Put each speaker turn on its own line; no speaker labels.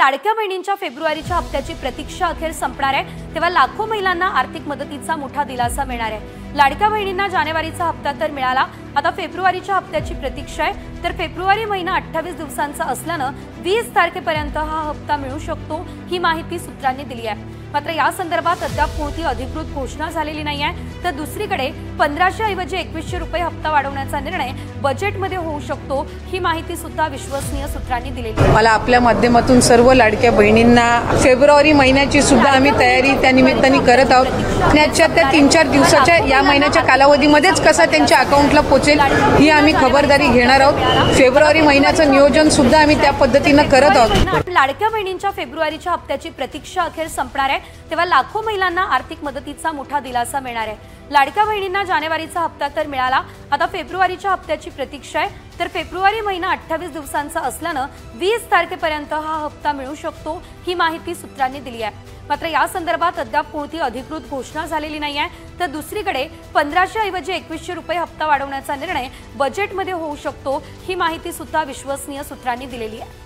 लाडक्या बहिणींच्या फेब्रुवारीच्या हप्त्याची प्रतीक्षा अखेर संपणार आहे, तेव्हा लाखो महिलांना आर्थिक मदतीचा मोठा दिलासा मिळणार आहे। लाडक्या बहिणींना जानेवारीचा हप्ता तर मिळाला, आता फेब्रुवारीच्या हप्त्याची प्रतीक्षा आहे। तर फेब्रुवारी महिना 28 दिवसांचा असल्याने 20 तारखेपर्यंत हा हप्ता मिळू शकतो, ही माहिती सूत्रांनी दिली आहे। मात्र या संदर्भात अद्याप कोणती अधिकृत घोषणा झालेली नाही आहे। तर दुसरीकडे 1500 ऐवजी 2100 रुपये हप्ता वाढवण्याचा निर्णय बजेटमध्ये होऊ शकतो, ही माहिती सुद्धा विश्वसनीय सूत्रांनी दिलेली आहे।
मला आपल्या माध्यमातून सर्व लाडक्या बहिणींना फेब्रुवारी महिन्याची सुद्धा आम्ही तयारी त्या निमित्ताने करत आहोत। त्याच्या 3-4 दिवसाच्या या महिन्याच्या कालावधीमध्येच कसा त्यांच्या अकाउंटला पोहोचेल ही आम्ही खबरदारी घेणार आहोत। फेब्रुवारी महिन्याचं नियोजन सुद्धा आम्ही त्या पद्धतीने करत आहोत।
लाडक्या बहिणींच्या फेब्रुवारीच्या हप्त्याची प्रतीक्षा अखेर संपणार आहे, तेव्हा लाखो महिलांना आर्थिक मदतीचा मोठा दिलासा मिळणार आहे। लाडक्या बहिणींना जानेवारीचा हप्ता तर मिळाला, आता फेब्रुवारीच्या हप्त्याची प्रतीक्षा आहे। तर फेब्रुवारी महिना 28 दिवसांचा असल्याने 20 तारखेपर्यंत हा हप्ता मिळू शकतो, ही माहिती सूत्रांनी दिली आहे। मात्र या संदर्भात अद्याप कोणती अधिकृत घोषणा झालेली नाही आहे। तर दुसरीकडे 1500 ऐवजी 2100 रुपये हप्ता वाढवण्याचा निर्णय बजेटमध्ये होऊ शकतो, ही माहिती सुद्धा विश्वसनीय सूत्रांनी दिलेली आहे।